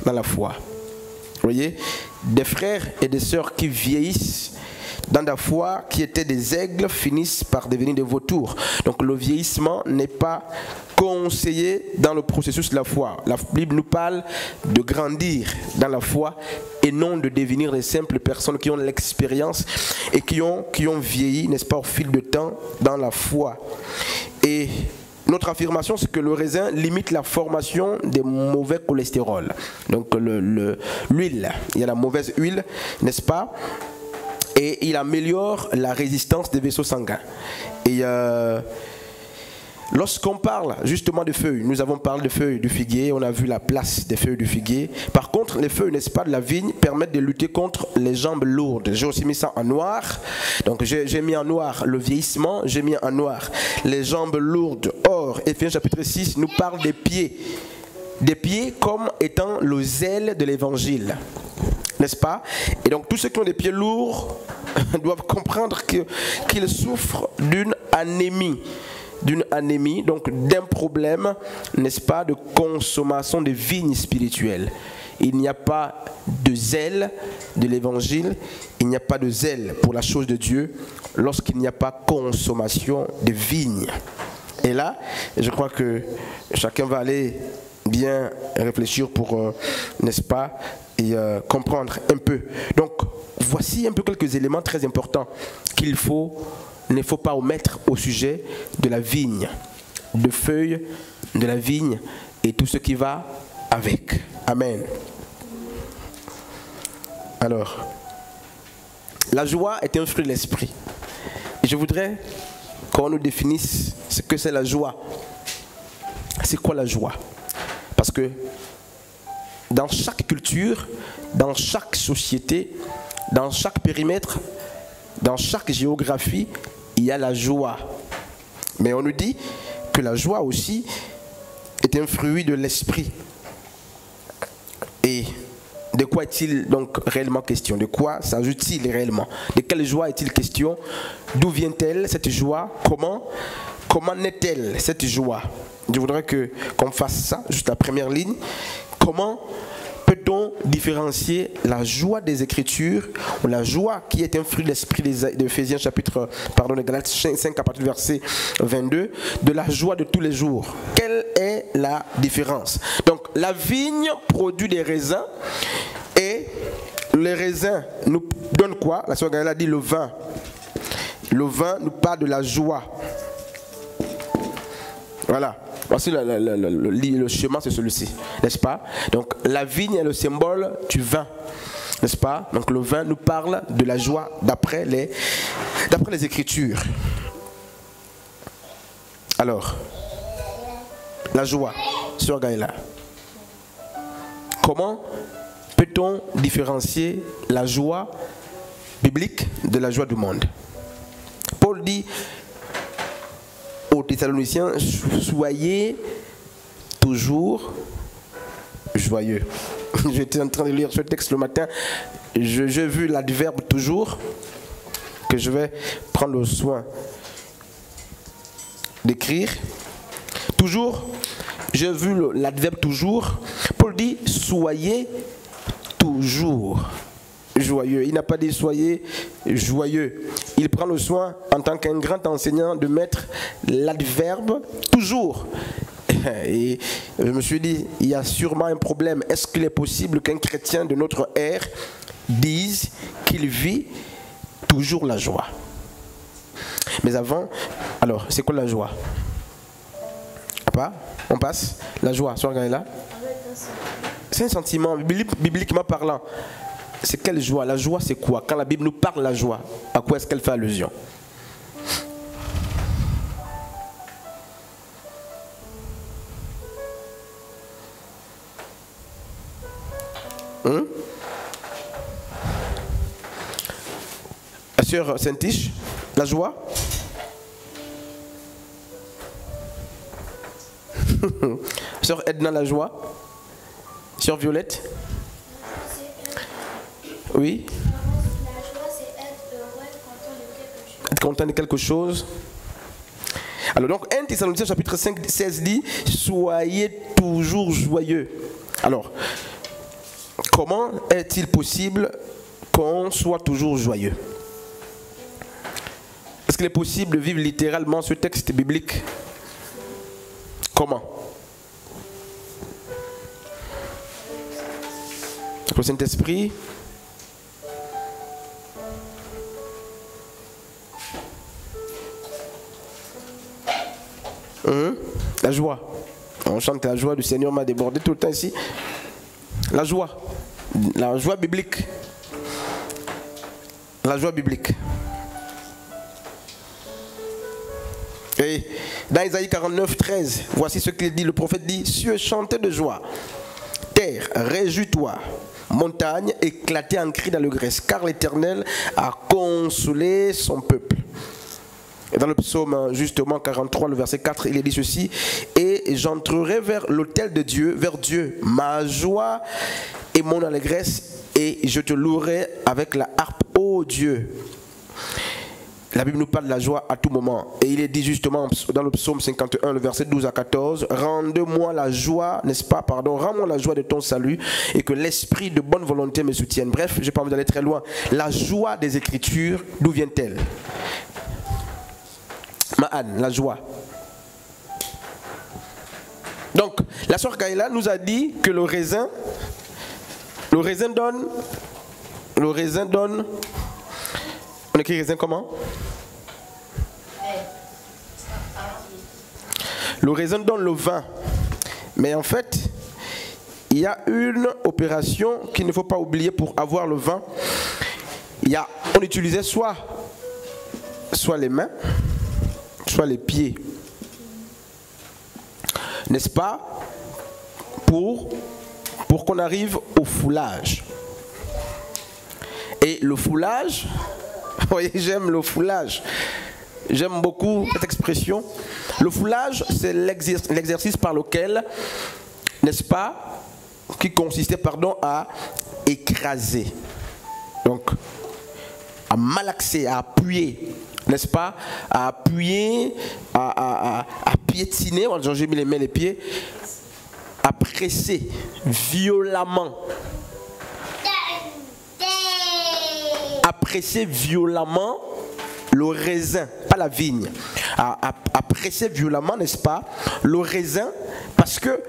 dans la foi. Vous voyez, des frères et des sœurs qui vieillissent dans la foi, qui étaient des aigles, finissent par devenir des vautours. Donc le vieillissement n'est pas conseillé dans le processus de la foi. La Bible nous parle de grandir dans la foi et non de devenir des simples personnes qui ont l'expérience et qui ont vieilli, n'est-ce pas, au fil du temps dans la foi. Et notre affirmation, c'est que le raisin limite la formation des mauvais cholestérol. Donc l'huile, il y a la mauvaise huile, n'est-ce pas? Et il améliore la résistance des vaisseaux sanguins. Et lorsqu'on parle justement de feuilles, nous avons parlé de feuilles du figuier, on a vu la place des feuilles du figuier. Par contre, les feuilles, n'est-ce pas, de la vigne permettent de lutter contre les jambes lourdes. J'ai aussi mis ça en noir. Donc j'ai mis en noir le vieillissement, j'ai mis en noir les jambes lourdes. Or, Éphésiens chapitre 6 nous parle des pieds. Des pieds comme étant le zèle de l'évangile. N'est-ce pas? Et donc tous ceux qui ont des pieds lourds doivent comprendre qu'ils souffrent d'une anémie, donc d'un problème, n'est-ce pas, de consommation de vignes spirituelles. Il n'y a pas de zèle de l'évangile, il n'y a pas de zèle pour la chose de Dieu lorsqu'il n'y a pas consommation de vignes. Et là, je crois que chacun va aller bien réfléchir pour, n'est-ce pas, et comprendre un peu. Donc, voici un peu quelques éléments très importants qu'il ne faut pas omettre au sujet de la vigne, de feuilles de la vigne et tout ce qui va avec. Amen. Alors, la joie est un fruit de l'esprit. Et je voudrais qu'on nous définisse ce que c'est la joie. C'est quoi la joie? Parce que dans chaque culture, dans chaque société, dans chaque périmètre, dans chaque géographie, il y a la joie. Mais on nous dit que la joie aussi est un fruit de l'esprit. Et de quoi est-il donc réellement question? De quoi s'ajoute-t-il réellement? De quelle joie est-il question? D'où vient-elle cette joie? Comment naît-elle cette joie? Je voudrais qu'on fasse ça, juste la première ligne. Comment peut-on différencier la joie des Écritures, ou la joie qui est un fruit de l'esprit d'Éphésiens chapitre, de Galates 5 à partir du verset 22, de la joie de tous les jours? Quelle est la différence? Donc la vigne produit des raisins, et les raisins nous donnent quoi? La sœur Gaëlle a dit le vin. Le vin nous parle de la joie. Voilà. Voici le chemin, c'est celui-ci, n'est-ce pas? Donc la vigne est le symbole du vin, n'est-ce pas? Donc le vin nous parle de la joie d'après les Écritures. Alors, la joie, sœur Gaëlla. Comment peut-on différencier la joie biblique de la joie du monde? Paul dit aux Thessaloniciens, soyez toujours joyeux. J'étais en train de lire ce texte le matin, j'ai vu l'adverbe toujours, que je vais prendre le soin d'écrire. Toujours, j'ai vu l'adverbe toujours. Paul dit, soyez toujours joyeux. Il n'a pas dit soyez joyeux. Il prend le soin, en tant qu'un grand enseignant, de mettre l'adverbe toujours. Et je me suis dit, il y a sûrement un problème. Est-ce qu'il est possible qu'un chrétien de notre ère dise qu'il vit toujours la joie? Mais avant, alors, c'est quoi la joie? On passe. La joie, sur là. C'est un sentiment, bibliquement parlant. C'est quelle joie? La joie, c'est quoi? Quand la Bible nous parle de la joie, à quoi est-ce qu'elle fait allusion? La sœur Saint-Tiche, la joie? Sœur Edna, la joie? Sœur Violette? Oui. La joie, c'est être heureux, content de quelque chose. Être content de quelque chose. Alors donc 1 Thessaloniciens chapitre 5, 16 dit, soyez toujours joyeux. Alors, comment est-il possible qu'on soit toujours joyeux? Est-ce qu'il est possible de vivre littéralement ce texte biblique? Comment? Le Saint-Esprit. La joie. On chante la joie du Seigneur m'a débordé tout le temps ici. La joie biblique. La joie biblique. Et dans Isaïe 49, 13, voici ce qu'il dit. Le prophète dit: cieux, chantez de joie. Terre, réjouis-toi. Montagne, éclatez en cris d'allégresse, car l'Éternel a consolé son peuple. Et dans le psaume justement 43, le verset 4, il est dit ceci: et j'entrerai vers l'autel de Dieu, vers Dieu, ma joie et mon allégresse, et je te louerai avec la harpe, ô Dieu. La Bible nous parle de la joie à tout moment. Et il est dit justement dans le psaume 51, le verset 12 à 14, rends-moi la joie, n'est-ce pas, pardon, rends-moi la joie de ton salut et que l'esprit de bonne volonté me soutienne. Bref, je n'ai pas envie d'aller très loin. La joie des Écritures, d'où vient-elle? Ma'an, la joie. Donc, la sœur Gaïla nous a dit que le raisin donne, on écrit raisin comment? Le raisin donne le vin. Mais en fait, il y a une opération qu'il ne faut pas oublier pour avoir le vin. On utilisait soit les mains, soit les pieds. N'est-ce pas? Pour qu'on arrive au foulage. Et le foulage, vous voyez, j'aime le foulage. J'aime beaucoup cette expression. Le foulage, c'est l'exercice par lequel, n'est-ce pas, qui consistait, à écraser. Donc, à malaxer, à appuyer, n'est-ce pas, à appuyer, à piétiner, j'ai mis les mains et les pieds, à presser violemment. À presser violemment le raisin, pas la vigne, à presser violemment, n'est-ce pas, le raisin, parce que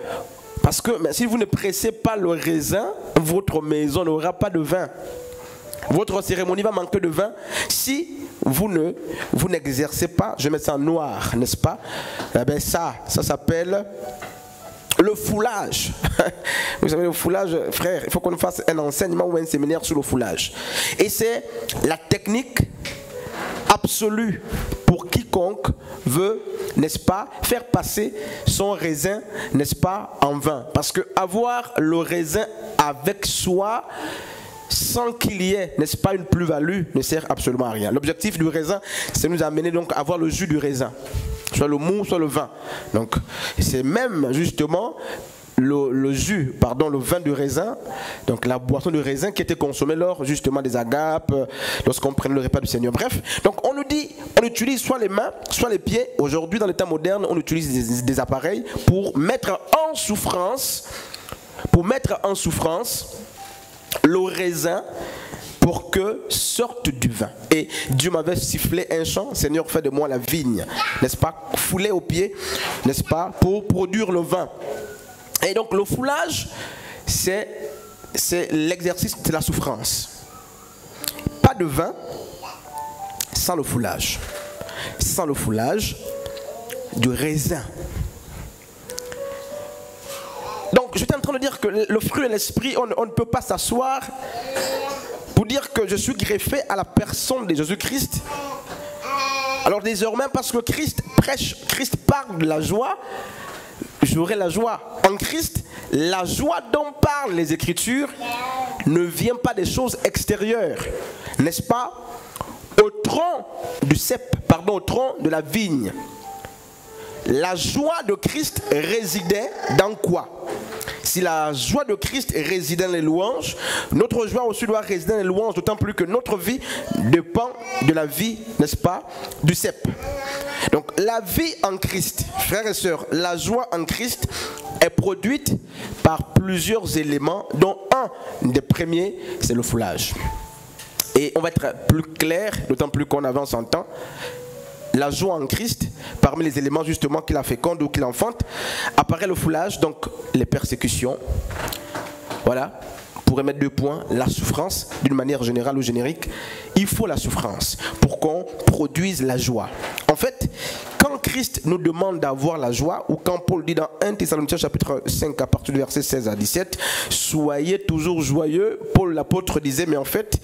mais si vous ne pressez pas le raisin, votre maison n'aura pas de vin. Votre cérémonie va manquer de vin si vous n'exercez pas, je mets ça en noir, n'est-ce pas? Eh bien ça s'appelle le foulage. Vous savez, le foulage, frère, il faut qu'on fasse un enseignement ou un séminaire sur le foulage. Et c'est la technique absolue pour quiconque veut, n'est-ce pas, faire passer son raisin, n'est-ce pas, en vin. Parce que avoir le raisin avec soi, sans qu'il y ait, n'est-ce pas, une plus-value, ne sert absolument à rien. L'objectif du raisin, c'est nous amener donc à avoir le jus du raisin, soit le mou, soit le vin. Donc, c'est même justement le jus, le vin du raisin, donc la boisson de raisin qui était consommée lors justement des agapes, lorsqu'on prenait le repas du Seigneur. Bref, donc on nous dit, on utilise soit les mains, soit les pieds. Aujourd'hui, dans les temps modernes, on utilise des appareils pour mettre en souffrance, le raisin, pour que sorte du vin. Et Dieu m'avait sifflé un chant: Seigneur, fais de moi la vigne, n'est-ce pas, foulé aux pieds, n'est-ce pas, pour produire le vin. Et donc le foulage, c'est l'exercice de la souffrance. Pas de vin sans le foulage. Sans le foulage du raisin. Donc j'étais en train de dire que le fruit et l'esprit, on ne peut pas s'asseoir pour dire que je suis greffé à la personne de Jésus-Christ. Alors désormais, parce que Christ prêche, Christ parle de la joie, j'aurai la joie. En Christ, la joie dont parlent les Écritures ne vient pas des choses extérieures, n'est-ce pas? Au tronc du cep, au tronc de la vigne. La joie de Christ résidait dans quoi? Si la joie de Christ résidait dans les louanges, notre joie aussi doit résider dans les louanges, d'autant plus que notre vie dépend de la vie, n'est-ce pas, du cep. Donc la vie en Christ, frères et sœurs, la joie en Christ est produite par plusieurs éléments, dont un des premiers, c'est le foulage. Et on va être plus clair, d'autant plus qu'on avance en temps. La joie en Christ, parmi les éléments justement qui la féconde ou qui l'enfante, apparaît le foulage, donc les persécutions. Voilà. Pour mettre 2 points, la souffrance, d'une manière générale ou générique, il faut la souffrance pour qu'on produise la joie. En fait, quand Christ nous demande d'avoir la joie, ou quand Paul dit dans 1 Thessaloniciens chapitre 5 à partir du verset 16 à 17, soyez toujours joyeux, Paul l'apôtre disait, mais en fait,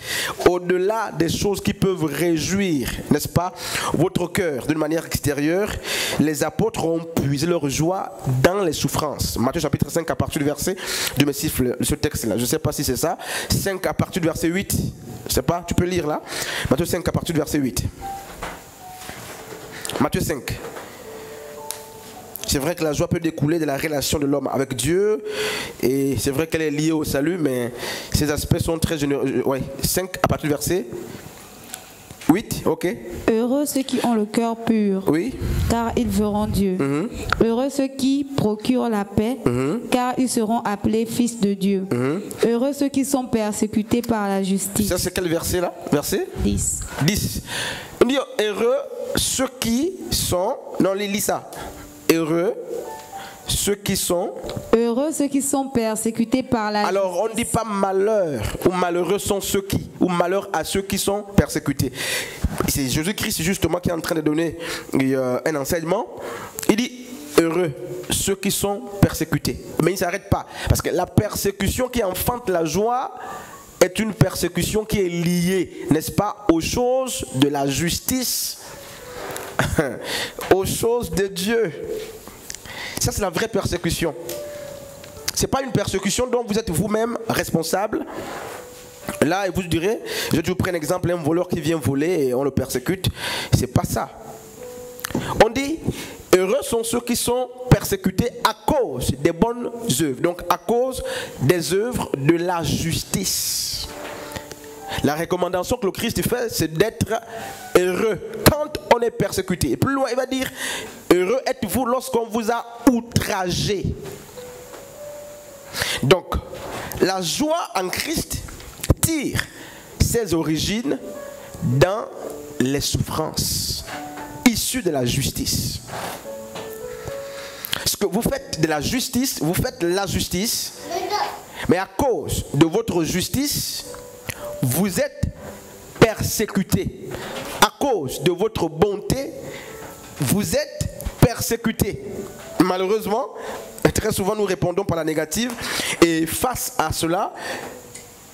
au-delà des choses qui peuvent réjouir, n'est-ce pas, votre cœur d'une manière extérieure, les apôtres ont puisé leur joie dans les souffrances. Matthieu chapitre 5 à partir du verset, Dieu me siffle ce texte-là, je ne sais pas si c'est ça, 5 à partir du verset 8, je ne sais pas, tu peux lire là, Matthieu 5 à partir du verset 8. Matthieu 5. C'est vrai que la joie peut découler de la relation de l'homme avec Dieu, et c'est vrai qu'elle est liée au salut, mais ces aspects sont très généreux. Ouais. 5 à partir du verset 8, ok. Heureux ceux qui ont le cœur pur, oui, car ils verront Dieu. Heureux ceux qui procurent la paix, car ils seront appelés fils de Dieu. Heureux ceux qui sont persécutés par la justice. Ça c'est quel verset là? Verset 10. 10. On dit heureux ceux qui sont... Non, lis ça. Heureux ceux qui sont... Heureux ceux qui sont persécutés par la Alors, on ne dit pas malheur, ou malheureux sont ceux qui, ou malheur à ceux qui sont persécutés. C'est Jésus-Christ justement qui est en train de donner un enseignement. Il dit heureux ceux qui sont persécutés. Mais il ne s'arrête pas. Parce que la persécution qui enfante la joie est une persécution qui est liée, n'est-ce pas, aux choses de la justice, aux choses de Dieu. Ça, c'est la vraie persécution. Ce n'est pas une persécution dont vous êtes vous-même responsable. Là, vous direz, je vous prends un exemple, un voleur qui vient voler et on le persécute. Ce n'est pas ça. On dit, heureux sont ceux qui sont persécutés à cause des bonnes œuvres. Donc, à cause des œuvres de la justice. La recommandation que le Christ fait, c'est d'être heureux quand on est persécuté. Et plus loin, il va dire, heureux êtes-vous lorsqu'on vous a outragé. Donc, la joie en Christ tire ses origines dans les souffrances issues de la justice. Ce que vous faites de la justice, vous faites la justice, mais à cause de votre justice, vous êtes persécuté. À cause de votre bonté, vous êtes persécuté. Malheureusement, très souvent nous répondons par la négative et face à cela,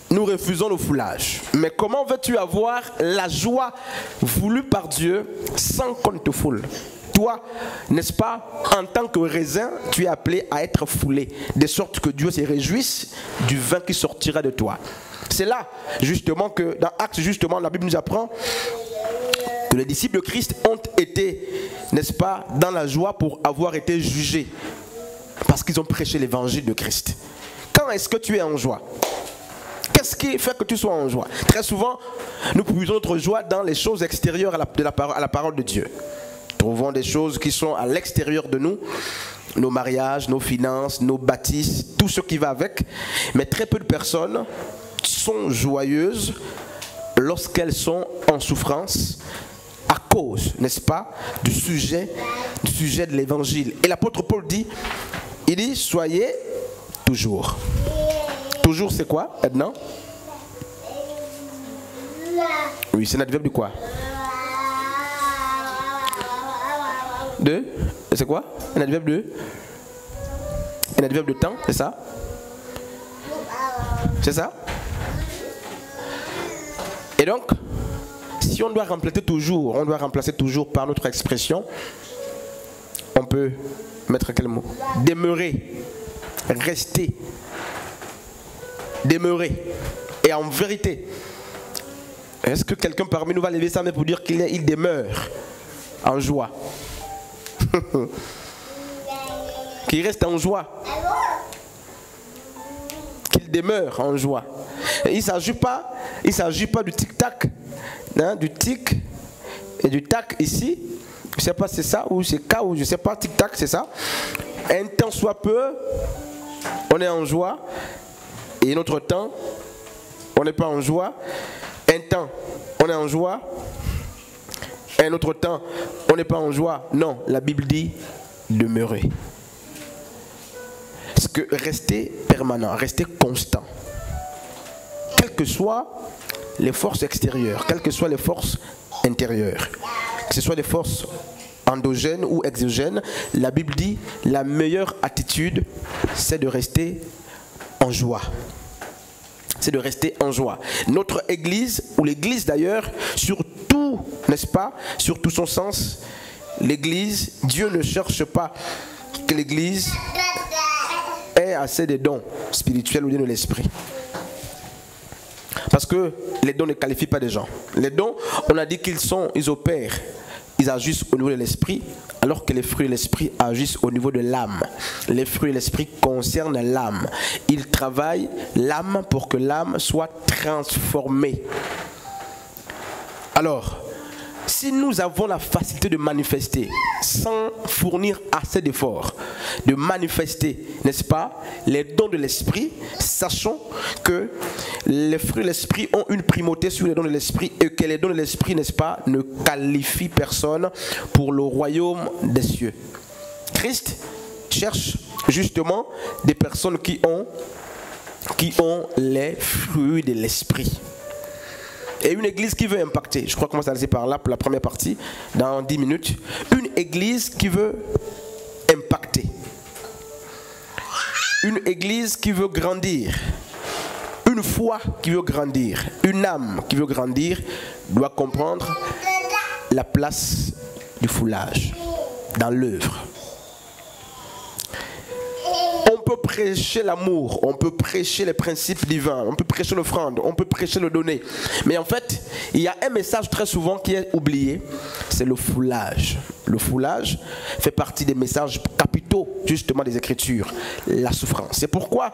nous refusons le foulage. Mais comment veux-tu avoir la joie voulue par Dieu sans qu'on te foule? Toi, n'est-ce pas, en tant que raisin, tu es appelé à être foulé, de sorte que Dieu se réjouisse du vin qui sortira de toi. C'est là, justement, que dans Actes, justement, la Bible nous apprend que les disciples de Christ ont été, n'est-ce pas, dans la joie pour avoir été jugés. Parce qu'ils ont prêché l'évangile de Christ. Quand est-ce que tu es en joie? Qu'est-ce qui fait que tu sois en joie? Très souvent, nous puisons notre joie dans les choses extérieures à la parole de Dieu. Trouvons des choses qui sont à l'extérieur de nous, nos mariages, nos finances, nos bâtisses, tout ce qui va avec. Mais très peu de personnes sont joyeuses lorsqu'elles sont en souffrance à cause, n'est-ce pas, du sujet de l'évangile. Et l'apôtre Paul dit, il dit, soyez toujours. Toujours, c'est quoi, Edna? Oui, c'est un adverbe de quoi? De? C'est quoi? Un adverbe de? Un adverbe de temps, c'est ça? C'est ça? Et donc, si on doit remplacer toujours par notre expression, on peut mettre quel mot? Demeurer, rester, demeurer. Et en vérité, est-ce que quelqu'un parmi nous va lever sa main pour dire qu'il demeure en joie? Qu'il reste en joie, qu'il demeure en joie. Et il ne s'agit pas du tic-tac, hein, du tic et du tac ici. Je ne sais pas si c'est ça ou c'est K ou je ne sais pas, tic-tac c'est ça. Un temps soit peu, on est en joie. Et un autre temps, on n'est pas en joie. Un temps, on est en joie. Un autre temps, on n'est pas en joie. Non, la Bible dit demeurer. Parce que rester permanent, rester constant. Quelles que soient les forces extérieures, quelles que soient les forces intérieures, que ce soit des forces endogènes ou exogènes, la Bible dit la meilleure attitude, c'est de rester en joie. C'est de rester en joie. Notre église, ou l'église d'ailleurs, sur tout, n'est-ce pas, sur tout son sens, l'église, Dieu ne cherche pas que l'église ait assez de dons spirituels ou de l'esprit. Parce que les dons ne qualifient pas des gens. Les dons, on a dit ils opèrent, ils agissent au niveau de l'esprit, alors que les fruits de l'esprit agissent au niveau de l'âme. Les fruits de l'esprit concernent l'âme. Ils travaillent l'âme pour que l'âme soit transformée. Alors, si nous avons la facilité de manifester sans fournir assez d'efforts, de manifester, n'est-ce pas, les dons de l'esprit, sachons que les fruits de l'esprit ont une primauté sur les dons de l'esprit et que les dons de l'esprit, n'est-ce pas, ne qualifient personne pour le royaume des cieux. Christ cherche justement des personnes qui ont les fruits de l'esprit. Et une église qui veut impacter, je crois qu'on va s'arrêter par là pour la première partie, dans 10 minutes. Une église qui veut impacter. Une église qui veut grandir. Une foi qui veut grandir. Une âme qui veut grandir doit comprendre la place du foulage dans l'œuvre. On peut prêcher l'amour, on peut prêcher les principes divins, on peut prêcher l'offrande, on peut prêcher le donner. Mais en fait, il y a un message très souvent qui est oublié, c'est le foulage. Le foulage fait partie des messages capitaux justement des Écritures, la souffrance. C'est pourquoi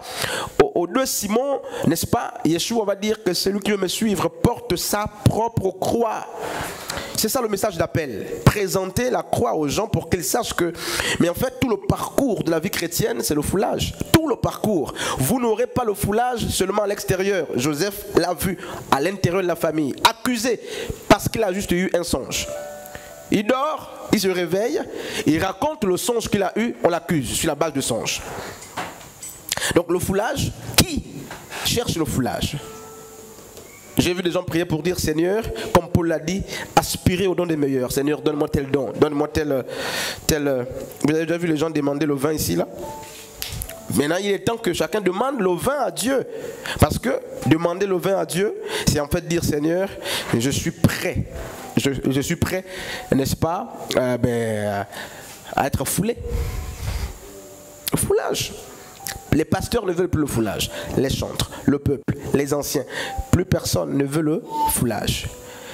au 2 Simon, n'est-ce pas, Yeshua va dire que celui qui veut me suivre porte sa propre croix. C'est ça le message d'appel. Présenter la croix aux gens pour qu'ils sachent que... Mais en fait, tout le parcours de la vie chrétienne, c'est le foulage. Tout le parcours. Vous n'aurez pas le foulage seulement à l'extérieur. Joseph l'a vu à l'intérieur de la famille. Accusé parce qu'il a juste eu un songe. Il dort, il se réveille, il raconte le songe qu'il a eu, on l'accuse sur la base du songe. Donc le foulage, qui cherche le foulage? J'ai vu des gens prier pour dire, Seigneur, comme Paul l'a dit, aspirez au don des meilleurs. Seigneur, donne-moi tel don, donne-moi tel... Vous avez déjà vu les gens demander le vin ici, là? Maintenant, il est temps que chacun demande le vin à Dieu. Parce que demander le vin à Dieu, c'est en fait dire, Seigneur, je suis prêt. Je suis prêt, n'est-ce pas, à être foulé. Le foulage. Les pasteurs ne veulent plus le foulage. Les chantres, le peuple, les anciens. Plus personne ne veut le foulage.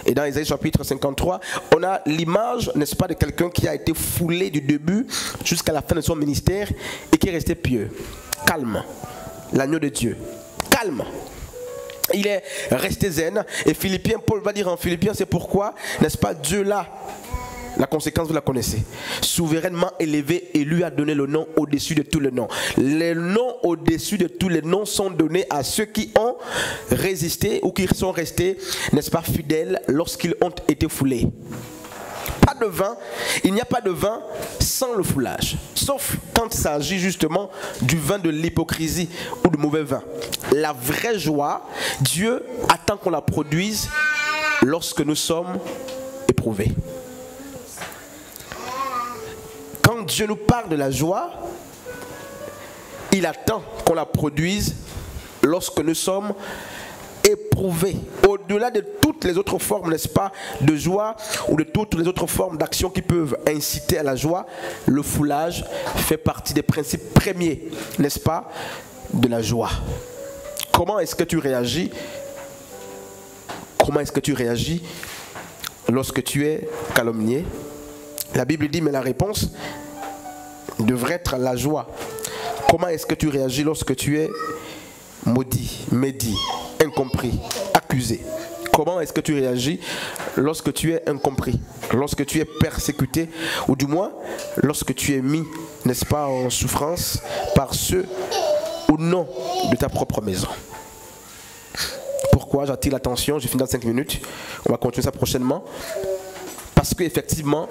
Et dans Ésaïe chapitre 53, on a l'image, n'est-ce pas, de quelqu'un qui a été foulé du début jusqu'à la fin de son ministère et qui est resté pieux, calme, l'agneau de Dieu, calme. Il est resté zen. Et Philippiens, Paul va dire en Philippiens, c'est pourquoi, n'est-ce pas, Dieu là, la conséquence vous la connaissez, souverainement élevé et lui a donné le nom au-dessus de tous les noms. Les noms au-dessus de tous les noms sont donnés à ceux qui ont résisté ou qui sont restés, n'est-ce pas, fidèles lorsqu'ils ont été foulés. Pas de vin, il n'y a pas de vin sans le foulage, sauf quand il s'agit justement du vin de l'hypocrisie ou du mauvais vin. La vraie joie, Dieu attend qu'on la produise lorsque nous sommes éprouvés. Quand Dieu nous parle de la joie, il attend qu'on la produise lorsque nous sommes éprouvés. Au-delà de toutes les autres formes, n'est-ce pas, de joie ou de toutes les autres formes d'action qui peuvent inciter à la joie, le foulage fait partie des principes premiers, n'est-ce pas, de la joie. Comment est-ce que tu réagis? Comment est-ce que tu réagis lorsque tu es calomnié? La Bible dit, mais la réponse devrait être la joie. Comment est-ce que tu réagis lorsque tu es maudit, médit, incompris, accusé? Comment est-ce que tu réagis lorsque tu es incompris, lorsque tu es persécuté, ou du moins lorsque tu es mis n'est-ce pas, en souffrance par ceux ou non de ta propre maison. Pourquoi j'attire l'attention? Je finis dans 5 minutes. On va continuer ça prochainement. Parce qu'effectivement,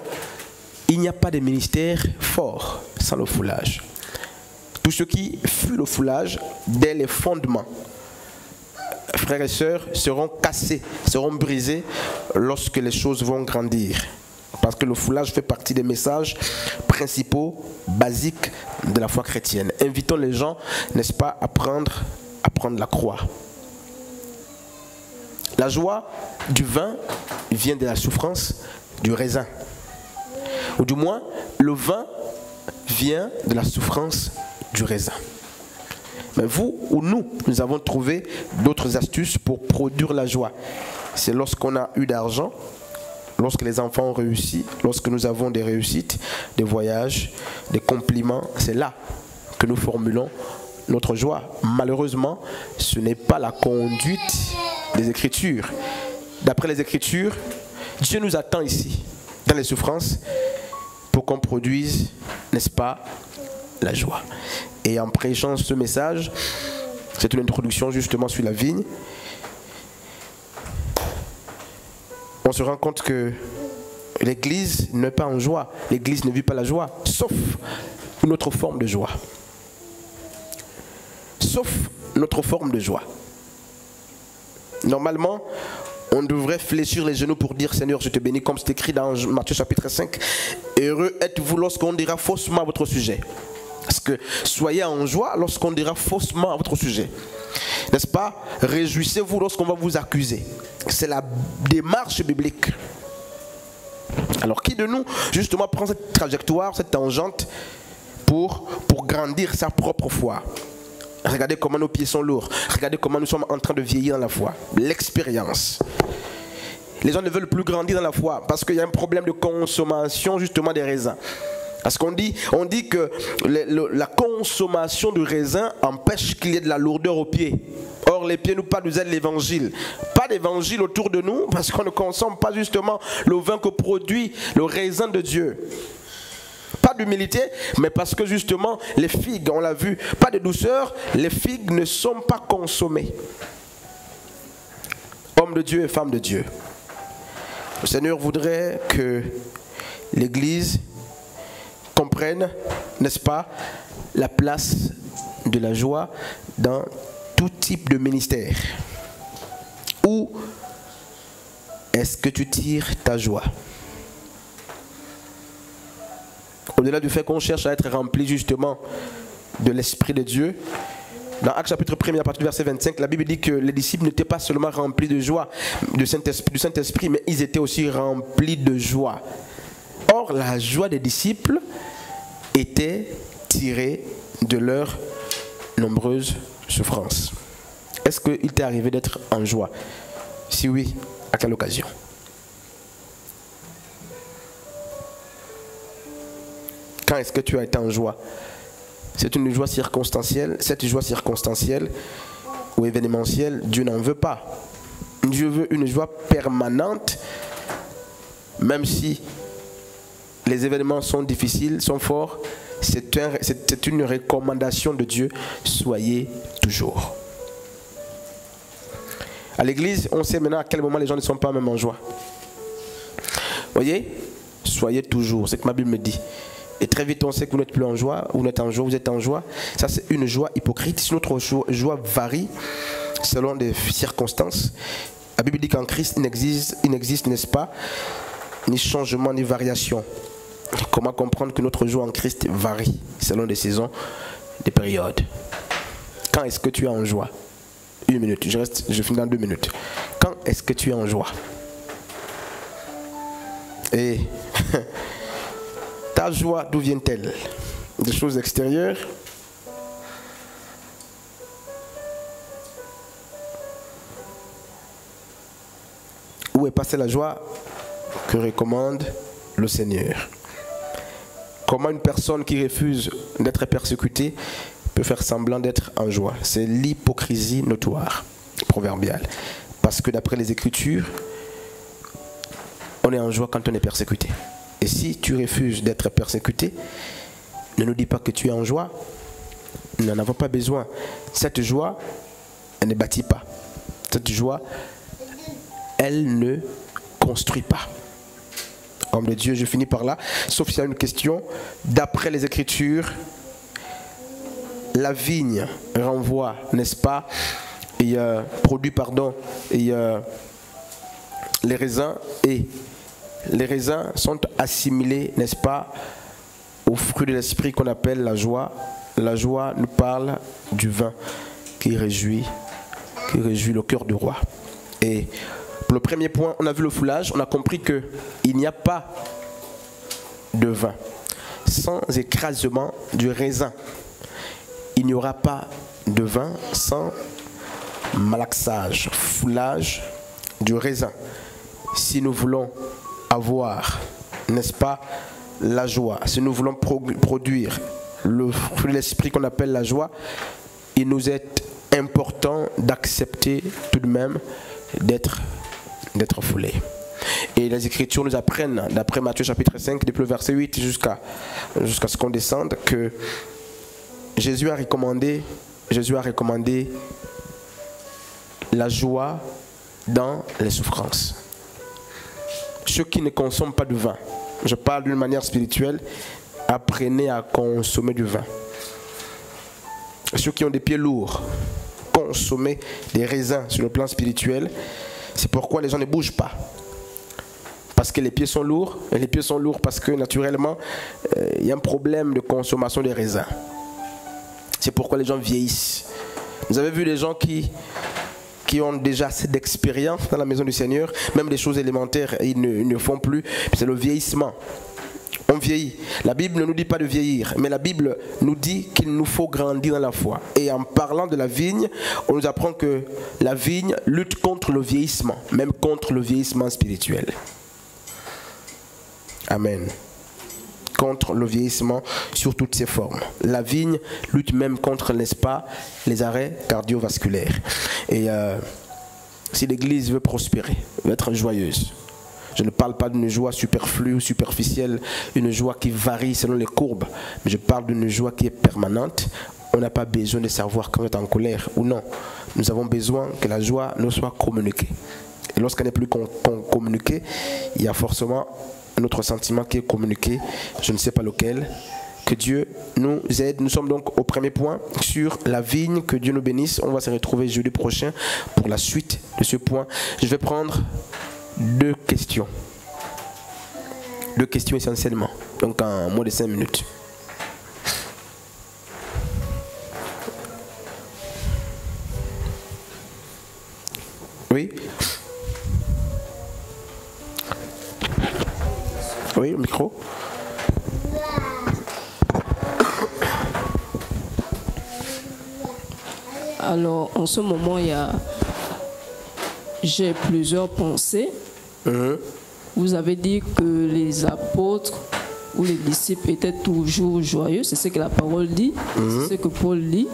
il n'y a pas de ministère fort sans le foulage. Tout ce qui fut le foulage, dès les fondements, frères et sœurs, seront cassés, seront brisés lorsque les choses vont grandir. Parce que le foulage fait partie des messages principaux, basiques de la foi chrétienne. Invitons les gens, n'est-ce pas, à prendre la croix. La joie du vin vient de la souffrance du raisin. Ou du moins, le vin vient de la souffrance du raisin. Mais vous ou nous avons trouvé d'autres astuces pour produire la joie. C'est lorsqu'on a eu d'argent, lorsque les enfants ont réussi, lorsque nous avons des réussites, des voyages, des compliments, c'est là que nous formulons notre joie. Malheureusement, ce n'est pas la conduite des Écritures. D'après les Écritures, Dieu nous attend ici, dans les souffrances, pour qu'on produise, n'est-ce pas, la joie. Et en prêchant ce message, c'est une introduction justement sur la vigne, on se rend compte que l'Église n'est pas en joie. L'Église ne vit pas la joie, sauf une autre forme de joie. Sauf notre forme de joie. Normalement, on devrait fléchir les genoux pour dire Seigneur, je te bénis, comme c'est écrit dans Matthieu chapitre 5. Heureux êtes-vous lorsqu'on dira faussement à votre sujet. Parce que soyez en joie lorsqu'on dira faussement à votre sujet. N'est-ce pas? Réjouissez-vous lorsqu'on va vous accuser. C'est la démarche biblique. Alors qui de nous, justement, prend cette trajectoire, cette tangente pour grandir sa propre foi? Regardez comment nos pieds sont lourds. Regardez comment nous sommes en train de vieillir dans la foi. L'expérience. Les gens ne veulent plus grandir dans la foi parce qu'il y a un problème de consommation justement des raisins. Parce qu'on dit que la consommation de raisin empêche qu'il y ait de la lourdeur aux pieds. Or, les pieds nous parlent de l'évangile. Pas d'évangile autour de nous parce qu'on ne consomme pas justement le vin que produit le raisin de Dieu. Pas d'humilité, mais parce que justement, les figues, on l'a vu, pas de douceur, les figues ne sont pas consommées. Hommes de Dieu et femmes de Dieu. Le Seigneur voudrait que l'Église comprenne, n'est-ce pas, la place de la joie dans tout type de ministère. Où est-ce que tu tires ta joie? Au-delà du fait qu'on cherche à être rempli justement de l'Esprit de Dieu, dans Actes chapitre 1, à partir du verset 25, la Bible dit que les disciples n'étaient pas seulement remplis de joie du Saint-Esprit, mais ils étaient aussi remplis de joie. Or, la joie des disciples était tirée de leurs nombreuses souffrances. Est-ce qu'il t'est arrivé d'être en joie? Si oui, à quelle occasion? Quand est-ce que tu as été en joie? C'est une joie circonstancielle. Cette joie circonstancielle ou événementielle, Dieu n'en veut pas. Dieu veut une joie permanente, même si les événements sont difficiles, sont forts. C'est une recommandation de Dieu. Soyez toujours. À l'église, on sait maintenant à quel moment les gens ne sont pas même en joie. Voyez? Soyez toujours, c'est ce que ma Bible me dit. Et très vite, on sait que vous n'êtes plus en joie, vous êtes en joie, vous êtes en joie. Ça, c'est une joie hypocrite. Si notre joie varie selon des circonstances, la Bible dit qu'en Christ, il n'existe, n'est-ce pas, ni changement, ni variation. Comment comprendre que notre joie en Christ varie selon des saisons, des périodes? Quand est-ce que tu es en joie? 1 minute, je finis dans 2 minutes. Quand est-ce que tu es en joie? Et ta joie, d'où vient-elle? Des choses extérieures? Où est passée la joie que recommande le Seigneur? Comment une personne qui refuse d'être persécutée peut faire semblant d'être en joie? C'est l'hypocrisie notoire, proverbiale. Parce que d'après les Écritures, on est en joie quand on est persécuté. Et si tu refuses d'être persécuté, ne nous dit pas que tu es en joie. Nous n'en avons pas besoin. Cette joie, elle ne bâtit pas. Cette joie, elle ne construit pas. Homme de Dieu, je finis par là. Sauf s'il y a une question. D'après les Écritures, la vigne renvoie, n'est-ce pas, et produit, pardon, et les raisins, et les raisins sont assimilés, n'est-ce pas, au fruit de l'esprit qu'on appelle la joie. La joie nous parle du vin qui réjouit le cœur du roi. Et pour le premier point, on a vu le foulage, on a compris qu'il n'y a pas de vin sans écrasement du raisin. Il n'y aura pas de vin sans malaxage, foulage du raisin. Si nous voulons avoir, n'est-ce pas, la joie, si nous voulons produire le fruit de l'esprit qu'on appelle la joie, il nous est important d'accepter tout de même d'être foulé. Et les Écritures nous apprennent, d'après Matthieu chapitre 5, depuis le verset 8 jusqu'à ce qu'on descende, que Jésus a recommandé la joie dans les souffrances. Ceux qui ne consomment pas de vin, je parle d'une manière spirituelle, apprenez à consommer du vin. Ceux qui ont des pieds lourds, consommez des raisins sur le plan spirituel. C'est pourquoi les gens ne bougent pas. Parce que les pieds sont lourds. Et les pieds sont lourds parce que naturellement, il y a un problème de consommation des raisins. C'est pourquoi les gens vieillissent. Vous avez vu les gens qui ont déjà assez d'expérience dans la maison du Seigneur, même des choses élémentaires, ils ne font plus. C'est le vieillissement. On vieillit. La Bible ne nous dit pas de vieillir, mais la Bible nous dit qu'il nous faut grandir dans la foi. Et en parlant de la vigne, on nous apprend que la vigne lutte contre le vieillissement, même contre le vieillissement spirituel. Amen. Contre le vieillissement sur toutes ses formes. La vigne lutte même contre, n'est-ce pas, les arrêts cardiovasculaires. Et si l'Église veut prospérer, veut être joyeuse, je ne parle pas d'une joie superflue ou superficielle, une joie qui varie selon les courbes, mais je parle d'une joie qui est permanente. On n'a pas besoin de savoir quand on est en colère ou non. Nous avons besoin que la joie nous soit communiquée. Et lorsqu'elle n'est plus communiquée, il y a forcément un autre sentiment qui est communiqué, je ne sais pas lequel. Que Dieu nous aide. Nous sommes donc au premier point sur la vigne. Que Dieu nous bénisse. On va se retrouver jeudi prochain pour la suite de ce point. Je vais prendre deux questions. Deux questions essentiellement. Donc en moins de 5 minutes. Oui. Oui, le micro. Alors, en ce moment, j'ai plusieurs pensées. Vous avez dit que les apôtres ou les disciples étaient toujours joyeux. C'est ce que la parole dit. C'est ce que Paul dit.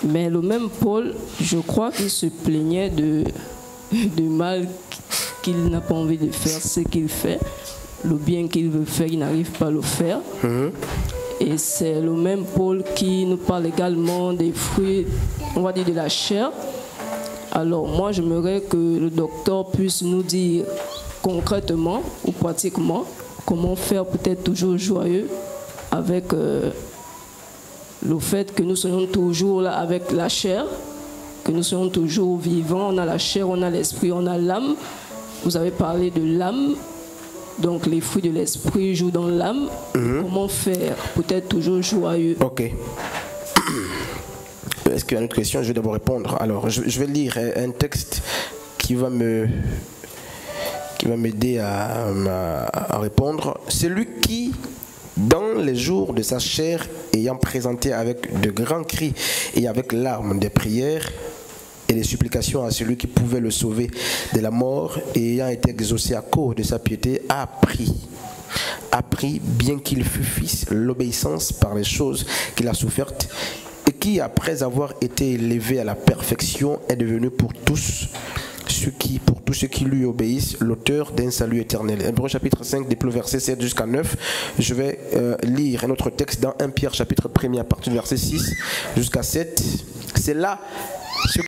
Mais le même Paul, je crois qu'il se plaignait de mal qu'il n'a pas envie de faire ce qu'il fait. Le bien qu'il veut faire, il n'arrive pas à le faire. Et c'est le même Paul qui nous parle également des fruits, on va dire de la chair. Alors moi, j'aimerais que le docteur puisse nous dire concrètement ou pratiquement comment faire pour être toujours joyeux avec le fait que nous soyons toujours là avec la chair, que nous soyons toujours vivants. On a la chair, on a l'esprit, on a l'âme. Vous avez parlé de l'âme. Donc les fruits de l'esprit jouent dans l'âme. Comment faire pour être toujours joyeux? Ok. Est-ce qu'il y a une autre question? Je vais d'abord répondre. Alors, je vais lire un texte qui va m'aider à répondre. Celui qui, dans les jours de sa chair, ayant présenté avec de grands cris et avec larmes des prières et des supplications à celui qui pouvait le sauver de la mort, et ayant été exaucé à cause de sa piété, a appris, bien qu'il fût fils, l'obéissance par les choses qu'il a souffertes, et qui, après avoir été élevé à la perfection, est devenu pour tous pour tous ceux qui lui obéissent, l'auteur d'un salut éternel. Hébreux chapitre 5, des versets 7 jusqu'à 9. Je vais lire un autre texte dans 1 Pierre chapitre 1 à partir du verset 6 jusqu'à 7. C'est là ce